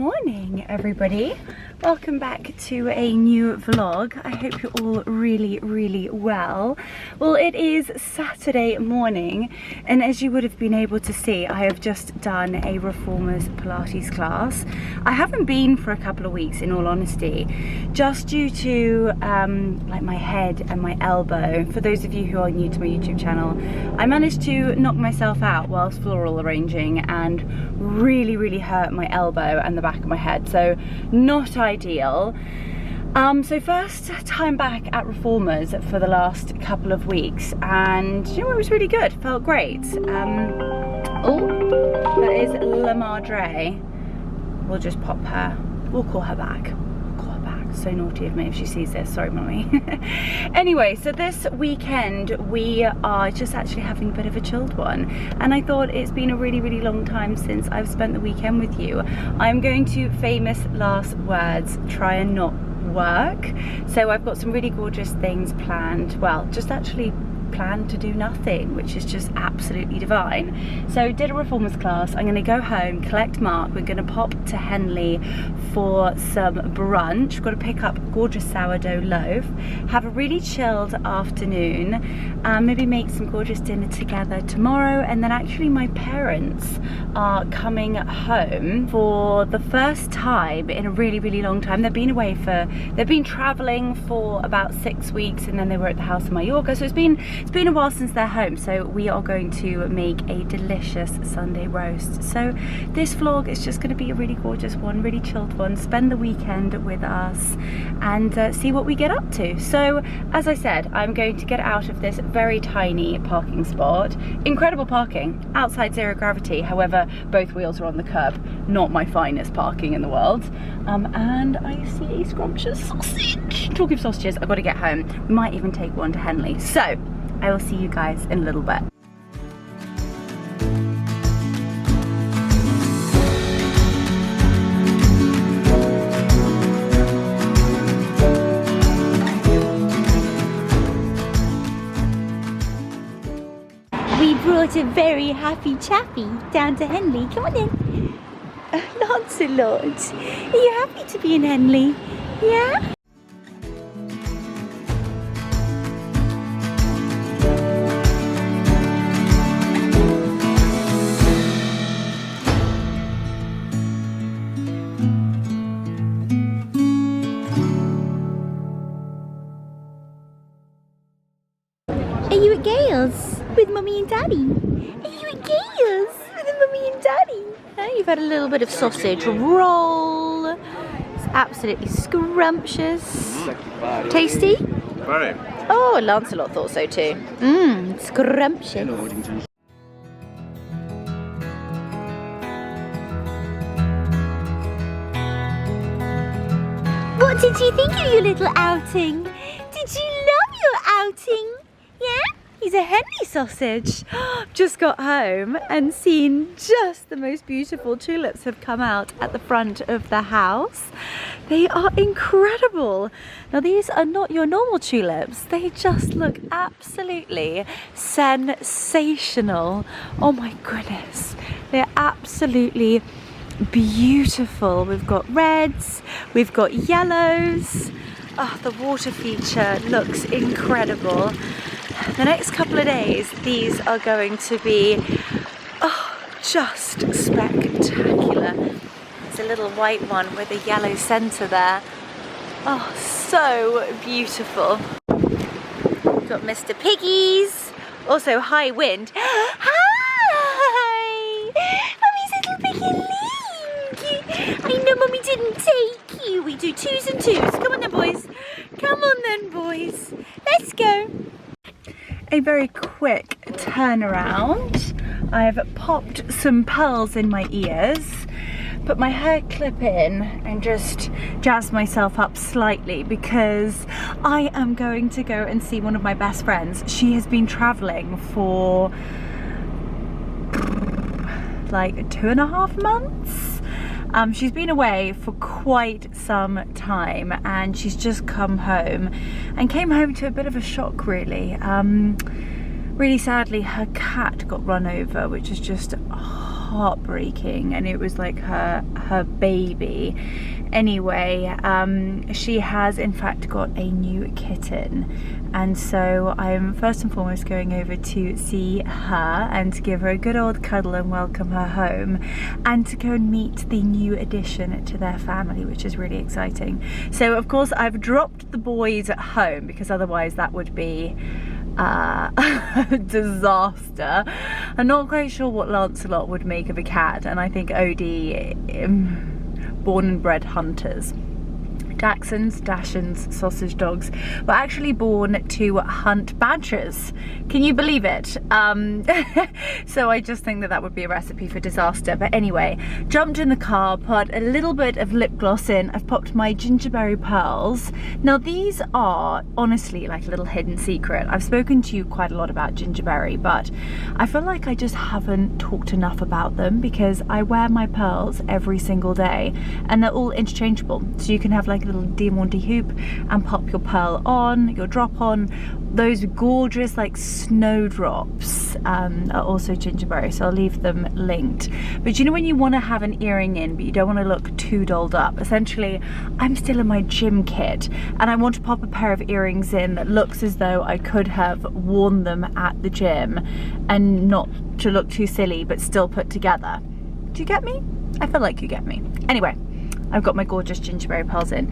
morning, everybody. Welcome back to a new vlog. I hope you're all really well. Well, it is Saturday morning, and as you would have been able to see, I have just done a reformers Pilates class. I haven't been for a couple of weeks, in all honesty, just due to like my head and my elbow. For those of you who are new to my YouTube channel, I managed to knock myself out whilst floral arranging and really hurt my elbow and the back of my head, so not ideal. So first time back at reformers for the last couple of weeks, and you know, it was really good, felt great. Oh, that is Leonora. We'll just pop her, we'll call her back. So naughty of me if she sees this, sorry mummy. Anyway, so this weekend we are just actually having a bit of a chilled one, and I thought it's been a really long time since I've spent the weekend with you. I'm going to, famous last words, try and not work. So I've got some really gorgeous things planned, well, just actually planned to do nothing, which is just absolutely divine. So did a reformers class. I'm going to go home, collect Mark. We're going to pop to Henley for some brunch. We've got to pick up a gorgeous sourdough loaf, have a really chilled afternoon, maybe make some gorgeous dinner together tomorrow. And then actually my parents are coming home for the first time in a really long time. They've been traveling for about 6 weeks, and then they were at the house in Mallorca, so it's been a while since they're home. So we are going to make a delicious Sunday roast. So this vlog is just going to be a really gorgeous one, really chilled one. Spend the weekend with us and see what we get up to. So as I said, I'm going to get out of this very tiny parking spot. Incredible parking, outside zero gravity. However, both wheels are on the curb. Not my finest parking in the world. And I see a scrumptious sausage. Talking of sausages, I've got to get home. We might even take one to Henley. So I will see you guys in a little bit. We brought a very happy chappy down to Henley. Come on in. Lancelot, are you happy to be in Henley? Yeah? Are you at Gale's with Mummy and Daddy? Are you at Gale's with Mummy and Daddy? You've had a little bit of sausage roll. It's absolutely scrumptious. Tasty? Very. Oh, Lancelot thought so too. Mmm, scrumptious. What did you think of your little outing? Did you love your outing? Yeah? He's a Henley sausage. Just got home and seen just the most beautiful tulips have come out at the front of the house. They are incredible. Now these are not your normal tulips. They just look absolutely sensational. Oh my goodness. They're absolutely beautiful. We've got reds, we've got yellows. Oh, the water feature looks incredible. The next couple of days, these are going to be, oh, just spectacular. There's a little white one with a yellow centre there. Oh, so beautiful. We've got Mr. Piggies. Also, high wind. Hi! Mummy's little piggy Link. I know Mummy didn't take you. We do twos and twos. Come on then, boys. Come on then, boys. Let's go. A very quick turnaround. I've popped some pearls in my ears, put my hair clip in and just jazzed myself up slightly because I am going to go and see one of my best friends. She has been traveling for like 2.5 months. She's been away for quite some time and she's just come home and came home to a bit of a shock, really. Really sadly, her cat got run over, which is just heartbreaking, and it was like her baby. Anyway, she has in fact got a new kitten, and so I'm first and foremost going over to see her and to give her a good old cuddle and welcome her home, and to go and meet the new addition to their family, which is really exciting. So of course I've dropped the boys at home because otherwise that would be a disaster. I'm not quite sure what Lancelot would make of a cat, and I think Odie, born and bred hunters. Dachshunds, Dachshunds, sausage dogs were actually born to hunt badgers. Can you believe it? So I just think that that would be a recipe for disaster. But anyway, jumped in the car, put a little bit of lip gloss in. I've popped my gingerberry pearls. Now these are honestly like a little hidden secret. I've spoken to you quite a lot about gingerberry, but I feel like I just haven't talked enough about them because I wear my pearls every single day, and they're all interchangeable. So you can have like a little diamante hoop and pop your pearl on, your drop on. Those gorgeous like snowdrops are also gingerberry, so I'll leave them linked. But you know when you want to have an earring in but you don't want to look too dolled up, essentially I'm still in my gym kit and I want to pop a pair of earrings in that looks as though I could have worn them at the gym and not to look too silly but still put together. Do you get me? I feel like you get me. Anyway, I've got my gorgeous gingerberry pearls in.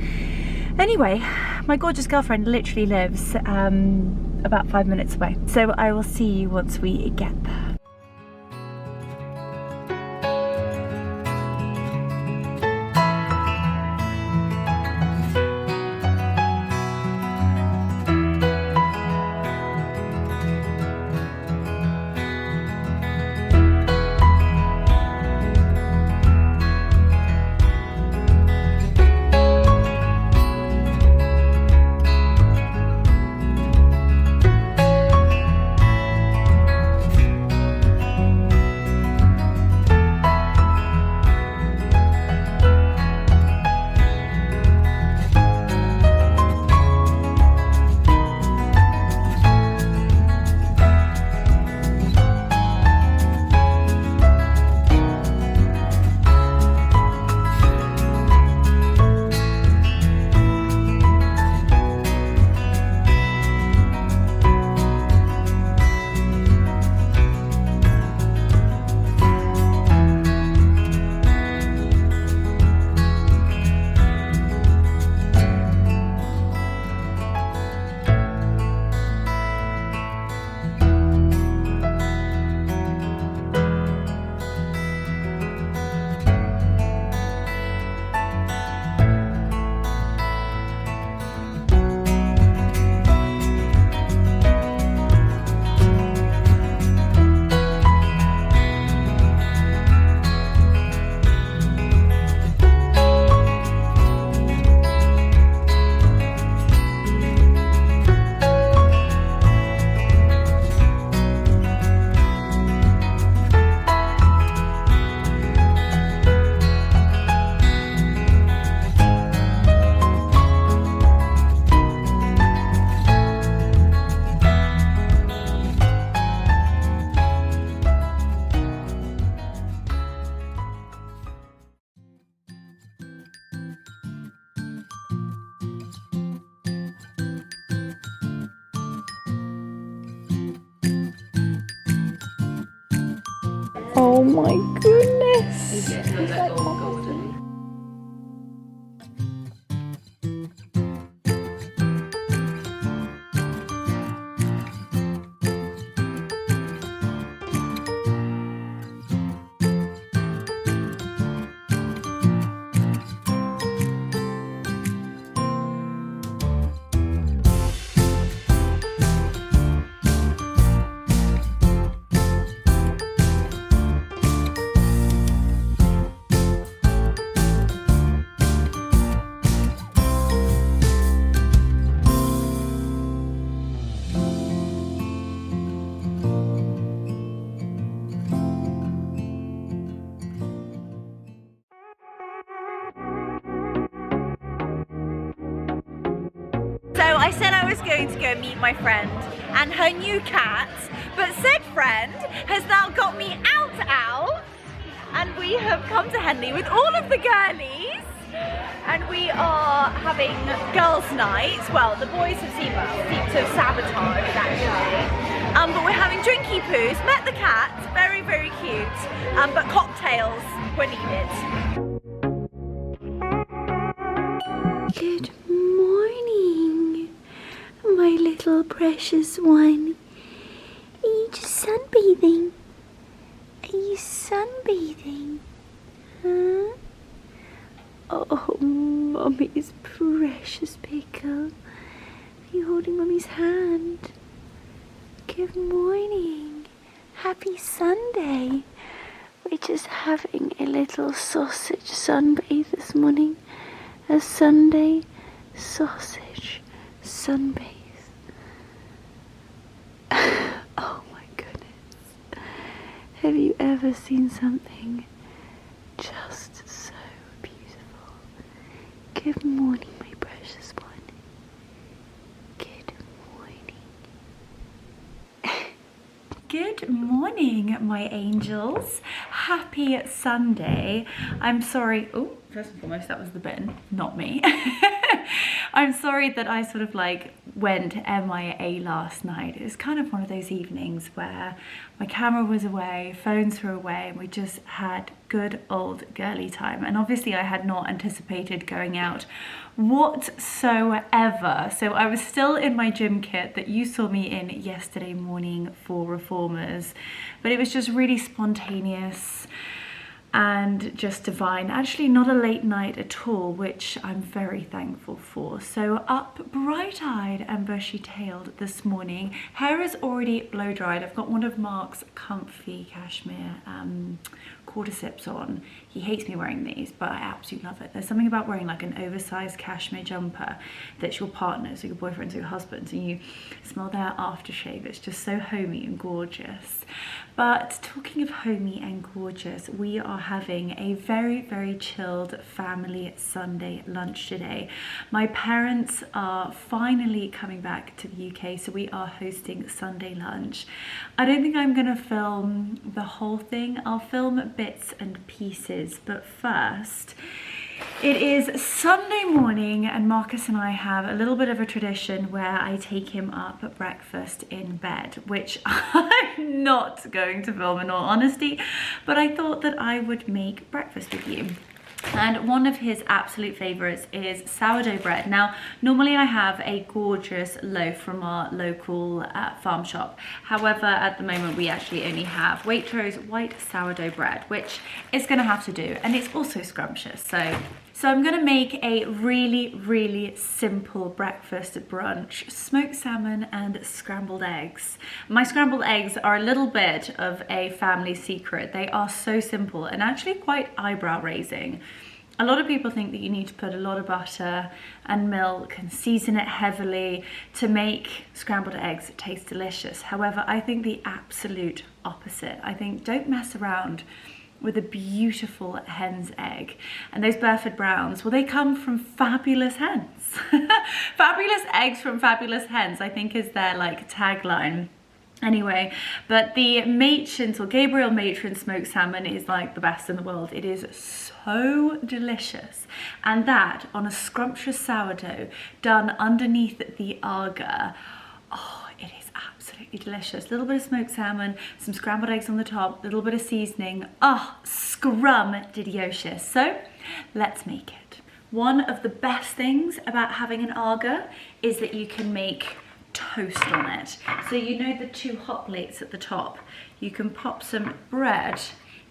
Anyway, my gorgeous girlfriend literally lives about 5 minutes away. So I will see you once we get there. Oh my goodness. So I said I was going to go meet my friend and her new cat, but said friend has now got me out And we have come to Henley with all of the girlies, and we are having girls' night. Well, the boys seem to have sabotaged actually, but we're having drinky poos. Met the cats, very, very cute, but cocktails were needed. Good morning, my little precious one. Are you just sunbathing? Are you sunbathing? Huh? Oh, Mummy's precious pickle. Are you holding Mummy's hand? Good morning. Happy Sunday. We're just having a little sausage sunbathe this morning. A Sunday sausage sunbathe. Oh my goodness. Have you ever seen something just so beautiful? Good morning, my precious one. Good morning. Good morning, my angels. Happy Sunday. I'm sorry. Oh, first and foremost, that was the bin, not me. I'm sorry that I sort of like went MIA last night. It was kind of one of those evenings where my camera was away, phones were away, and we just had good old girly time. And obviously I had not anticipated going out whatsoever. So I was still in my gym kit that you saw me in yesterday morning for Reformers, but it was just really spontaneous and just divine. Actually not a late night at all, which I'm very thankful for. So up bright-eyed and bushy-tailed this morning. Hair is already blow dried. I've got one of Mark's comfy cashmere quarter-zips on. He hates me wearing these, but I absolutely love it. There's something about wearing like an oversized cashmere jumper that's your partner's or your boyfriend's or your husband's, and you smell their aftershave. It's just so homey and gorgeous. But talking of homey and gorgeous, we are having a very, very chilled family Sunday lunch today. My parents are finally coming back to the UK, so we are hosting Sunday lunch. I don't think I'm gonna film the whole thing. I'll film bits and pieces, but first, it is Sunday morning and Marcus and I have a little bit of a tradition where I take him up at breakfast in bed, which I'm not going to film in all honesty, but I thought that I would make breakfast with you. And one of his absolute favorites is sourdough bread. Now, normally I have a gorgeous loaf from our local farm shop. However, at the moment we actually only have Waitrose white sourdough bread, which is gonna have to do. And it's also scrumptious, so I'm gonna make a really, really simple breakfast brunch, smoked salmon and scrambled eggs. My scrambled eggs are a little bit of a family secret. They are so simple and actually quite eyebrow raising. A lot of people think that you need to put a lot of butter and milk and season it heavily to make scrambled eggs taste delicious. However, I think the absolute opposite. I think don't mess around with a beautiful hen's egg. And those Burford Browns, well, they come from fabulous hens. Fabulous eggs from fabulous hens, I think is their like tagline. Anyway, but the Matron's or Gabriel Matron smoked salmon is like the best in the world. It is so delicious. And that on a scrumptious sourdough done underneath the Aga. Oh, it is absolutely delicious. A little bit of smoked salmon, some scrambled eggs on the top, a little bit of seasoning. Oh, scrum-didiocious. So let's make it. One of the best things about having an Aga is that you can make toast on it. So you know the two hot plates at the top, you can pop some bread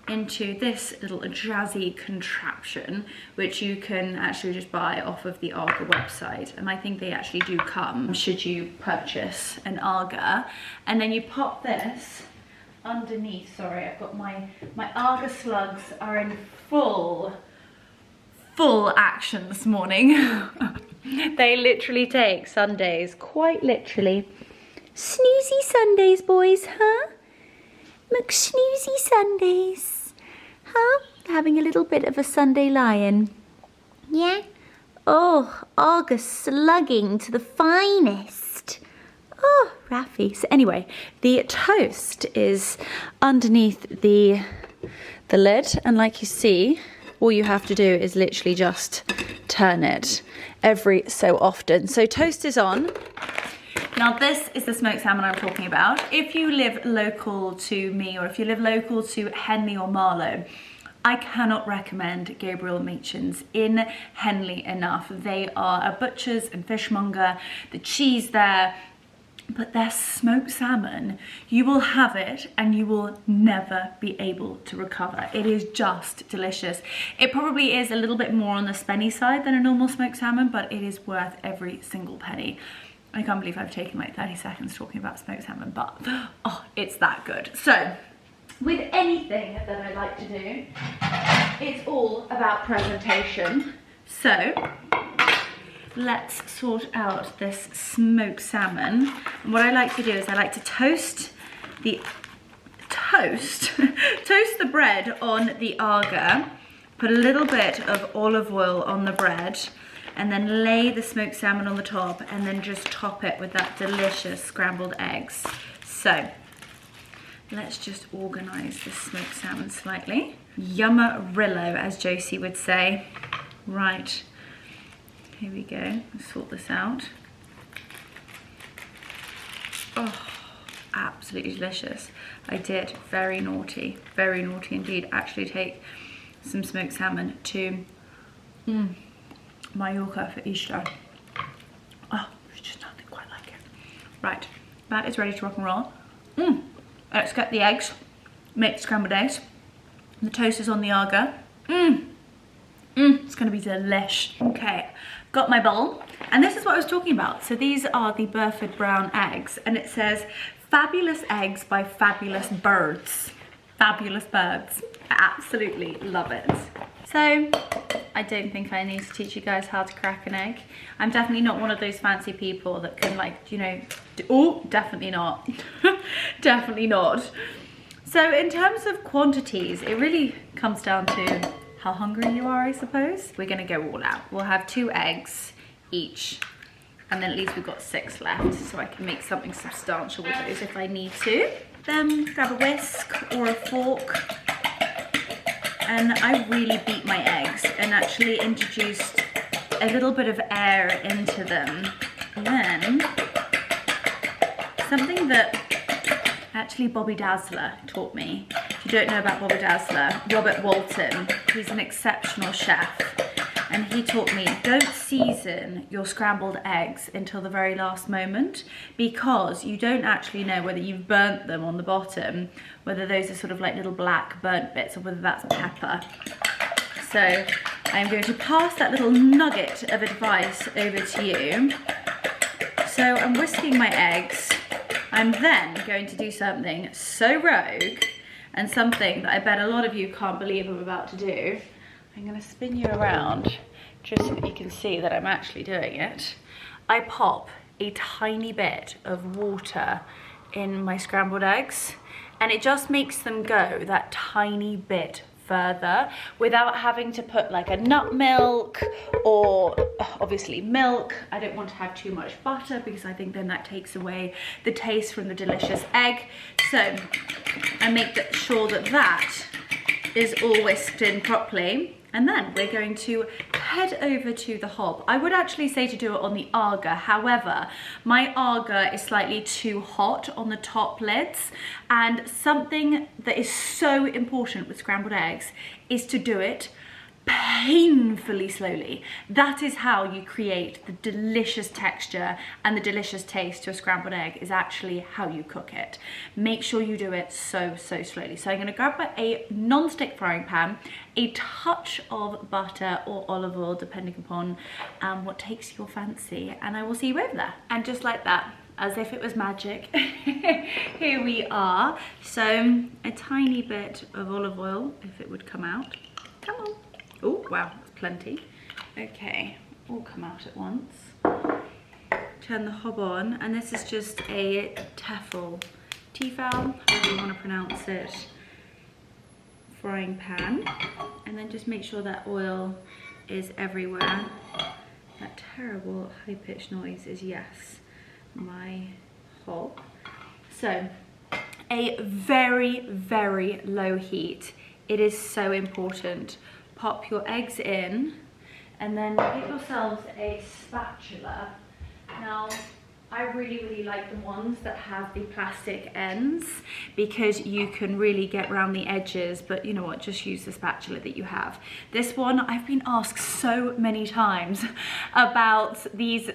into this little jazzy contraption, which you can actually just buy off of the Aga website, and I think they actually do come should you purchase an Aga. And then you pop this underneath. Sorry, I've got my Aga slugs are in full action this morning. They literally take Sundays, quite literally. Snoozy Sundays, boys, huh? McSnoozy Sundays, huh? Having a little bit of a Sunday lie-in. Yeah? Oh, August slugging to the finest. Oh, Raffy. So anyway, the toast is underneath the the lid, and like you see, all you have to do is literally just turn it every so often. So toast is on. Now this is the smoked salmon I'm talking about. If you live local to me, or if you live local to Henley or Marlow, I cannot recommend Gabriel Machen's in Henley enough. They are a butcher's and fishmonger. The cheese there, but their smoked salmon, you will have it and you will never be able to recover. It is just delicious. It probably is a little bit more on the spenny side than a normal smoked salmon, but it is worth every single penny. I can't believe I've taken like 30 seconds talking about smoked salmon, but oh, it's that good. So, with anything that I like to do, it's all about presentation. So, let's sort out this smoked salmon. And what I like to do is I like to toast the bread on the Aga, put a little bit of olive oil on the bread, and then lay the smoked salmon on the top, and then just top it with that delicious scrambled eggs. So let's just organize this smoked salmon slightly. Yummarillo, as Josie would say. Right, here we go. Let's sort this out. Oh, absolutely delicious. I did very naughty indeed. Actually take some smoked salmon to Mallorca for Easter. Oh, there's just nothing quite like it. Right, that is ready to rock and roll. Let's get the eggs, make scrambled eggs. The toast is on the Aga. It's gonna be delish. Okay, got my bowl, and this is what I was talking about. So these are the Burford Brown eggs, and it says, fabulous eggs by fabulous birds. Fabulous birds. I absolutely love it. So, I don't think I need to teach you guys how to crack an egg. I'm definitely not one of those fancy people that can, like, you know, oh, definitely not. Definitely not. So in terms of quantities, it really comes down to how hungry you are, I suppose. We're gonna go all out. We'll have 2 eggs each, and then at least we've got 6 left, so I can make something substantial with those if I need to. Then grab a whisk or a fork, and I really beat my eggs and actually introduced a little bit of air into them. And then something that actually Bobby Dazzler taught me. If you don't know about Bobby Dazzler, Robert Walton, he's an exceptional chef. And he taught me, don't season your scrambled eggs until the very last moment, because you don't actually know whether you've burnt them on the bottom, whether those are sort of like little black burnt bits, or whether that's pepper. So I'm going to pass that little nugget of advice over to you. So I'm whisking my eggs. I'm then going to do something so rogue, and something that I bet a lot of you can't believe I'm about to do. I'm going to spin you around just so that you can see that I'm actually doing it. I pop a tiny bit of water in my scrambled eggs, and it just makes them go that tiny bit further without having to put like a nut milk or obviously milk. I don't want to have too much butter because I think then that takes away the taste from the delicious egg. So I make sure that that is all whisked in properly, and then we're going to head over to the hob. I would actually say to do it on the Aga, however, my Aga is slightly too hot on the top lids, and something that is so important with scrambled eggs is to do it painfully slowly. That is how you create the delicious texture and the delicious taste to a scrambled egg, is actually how you cook it. Make sure you do it so slowly. So I'm going to grab a non-stick frying pan, a touch of butter or olive oil depending upon what takes your fancy, and I will see you over there. And just like that, as if it was magic, here we are. So a tiny bit of olive oil, if it would come out. Come on. Oh, wow, that's plenty. Okay, all come out at once. Turn the hob on, and this is just a Tefal, however you want to pronounce it, frying pan. And then just make sure that oil is everywhere. That terrible high-pitched noise is, yes, my hob. So, a very low heat it is so important. Pop your eggs in and then get yourselves a spatula. Now, I really like the ones that have the plastic ends because you can really get around the edges, but you know what, just use the spatula that you have. This one, I've been asked so many times about these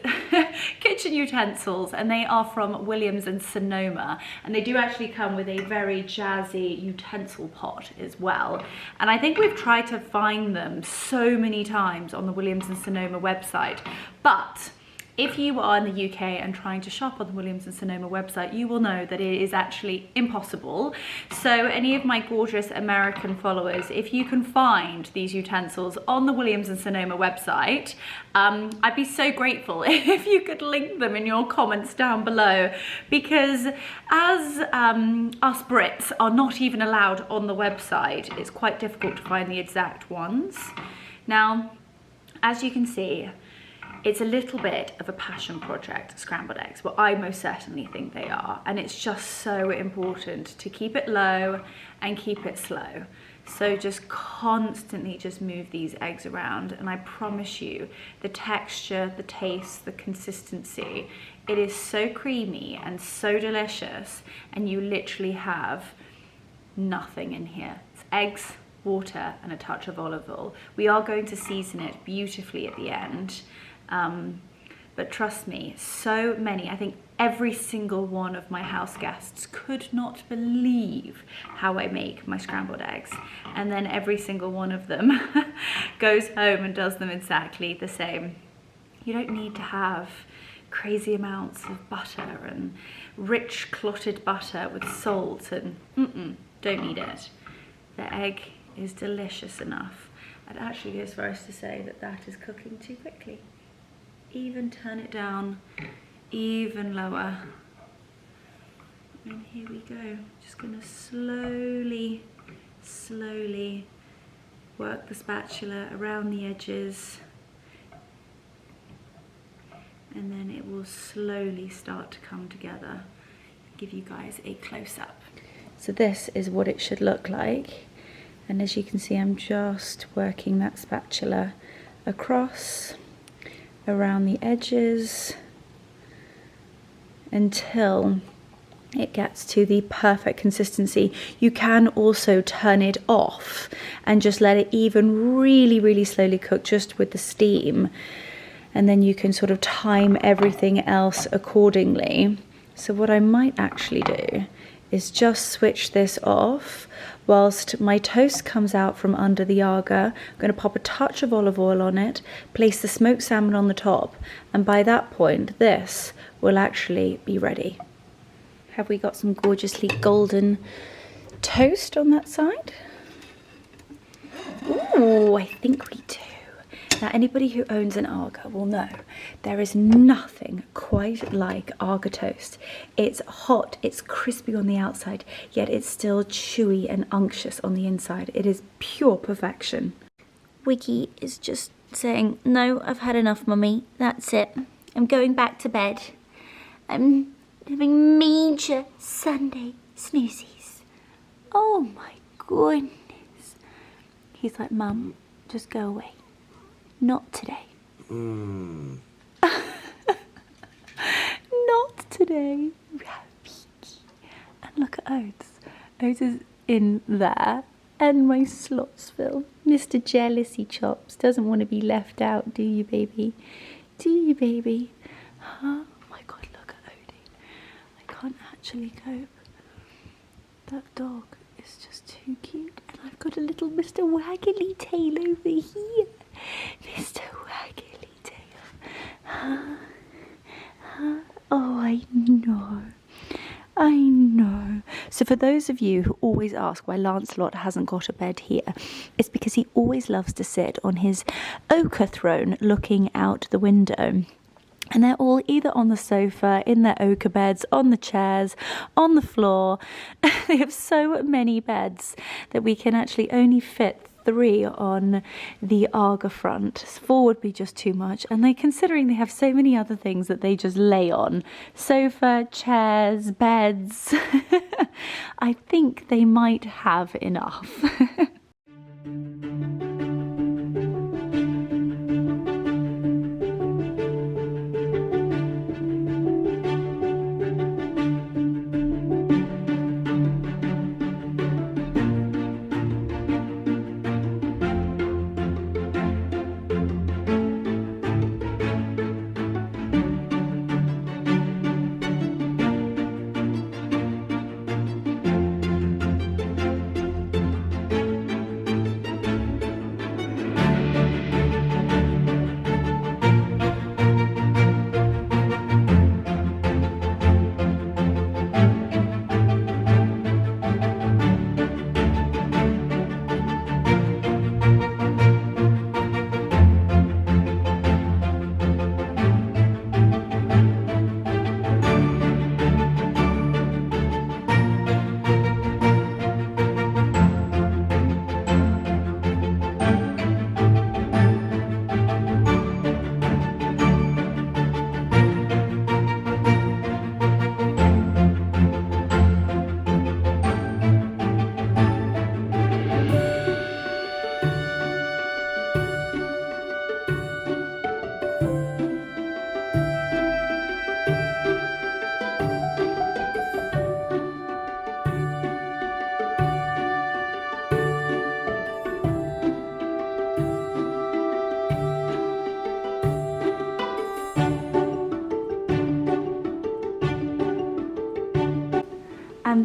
kitchen utensils, and they are from Williams and Sonoma, and they do actually come with a very jazzy utensil pot as well. And I think we've tried to find them so many times on the Williams and Sonoma website, but if you are in the UK and trying to shop on the Williams and Sonoma website, you will know that it is actually impossible. So any of my gorgeous American followers, if you can find these utensils on the Williams and Sonoma website, I'd be so grateful if you could link them in your comments down below, because as us Brits are not even allowed on the website, it's quite difficult to find the exact ones. Now, as you can see, it's a little bit of a passion project, scrambled eggs. Well, I most certainly think they are. And it's just so important to keep it low and keep it slow. So just constantly just move these eggs around. And I promise you, the texture, the taste, the consistency, it is so creamy and so delicious. And you literally have nothing in here. It's eggs, water, and a touch of olive oil. We are going to season it beautifully at the end. But trust me, so many, I think every single one of my house guests could not believe how I make my scrambled eggs. And then every single one of them goes home and does them exactly the same. You don't need to have crazy amounts of butter and rich clotted butter with salt and don't need it. The egg is delicious enough. I'd actually go as far as to say that that is cooking too quickly. Even turn it down even lower. And here we go. Just gonna slowly work the spatula around the edges, and then it will slowly start to come together. Give you guys a close-up. So this is what it should look like, and as you can see, I'm just working that spatula across around the edges until it gets to the perfect consistency. You can also turn it off and just let it even really slowly cook just with the steam, and then you can sort of time everything else accordingly. So what I might actually do is just switch this off whilst my toast comes out from under the Aga. I'm going to pop a touch of olive oil on it, place the smoked salmon on the top, and by that point this will actually be ready. Have we got some gorgeously golden toast on that side? Ooh, I think we do. Now, anybody who owns an Aga will know there is nothing quite like Aga toast. It's hot, it's crispy on the outside, yet it's still chewy and unctuous on the inside. It is pure perfection. Wiggy is just saying, no, I've had enough, Mummy. That's it. I'm going back to bed. I'm having major Sunday snoozies. Oh my goodness. He's like, Mum, just go away. Not today. Not today. We have Peaky. And look at Oates. Oates is in there. And my Slotsville. Mr. Jealousy Chops doesn't want to be left out, do you, baby? Do you, baby? Huh? Oh my God, look at Odie. I can't actually cope. That dog is just too cute. And I've got a little Mr. Waggly Tail over here. Mr. Waggly Tail. Huh? Huh? Oh, I know. I know. So for those of you who always ask why Lancelot hasn't got a bed here, it's because he always loves to sit on his ochre throne looking out the window. And they're all either on the sofa, in their ochre beds, on the chairs, on the floor. They have so many beds that we can actually only fit 3 on the Aga front. 4 would be just too much, and considering they have so many other things that they just lay on, sofa, chairs, beds, I think they might have enough.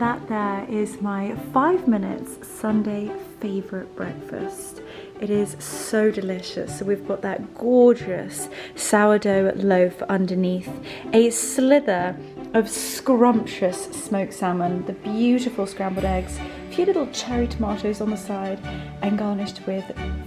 And that there is my 5 minutes Sunday favourite breakfast. It is so delicious. So we've got that gorgeous sourdough loaf underneath, a slither of scrumptious smoked salmon, the beautiful scrambled eggs, a few little cherry tomatoes on the side, and garnished with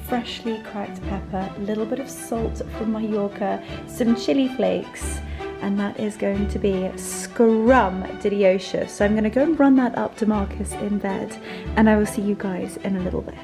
freshly cracked pepper, a little bit of salt from Mallorca, some chili flakes, and that is going to be scrum-delicious. So I'm going to go and run that up to Marcus in bed, and I will see you guys in a little bit.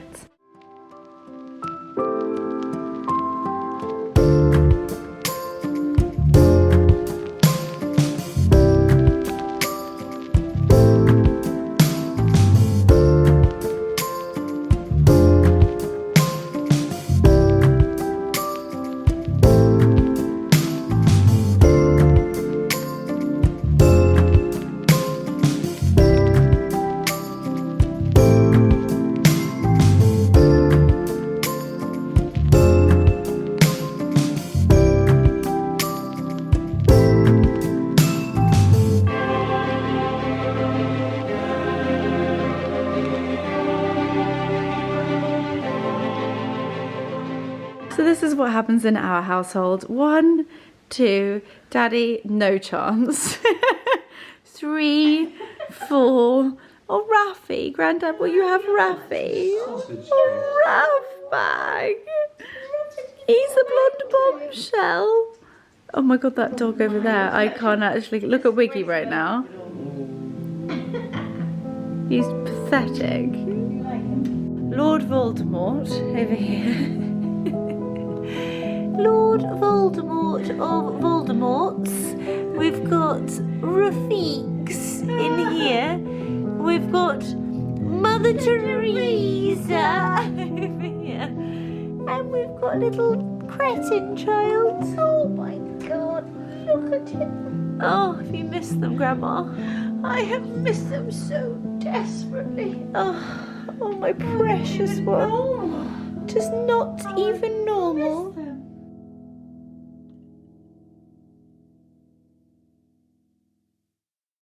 So this is what happens in our household. 1, 2, Daddy, no chance. 3, 4, oh Rafi, Grandad, will you have Rafi? Oh, Raf bag. He's a blonde bombshell. Oh my God, that dog over there, I can't actually, look at Wiggy right now. He's pathetic. Lord Voldemort over here. Lord Voldemort of Voldemorts. We've got Rafiqs in here. We've got Mother Teresa over here. And we've got a little cretin child. Oh my God, look at him. Oh, have you missed them, Grandma? I have missed them so desperately. Oh, my precious one. Just not even normal.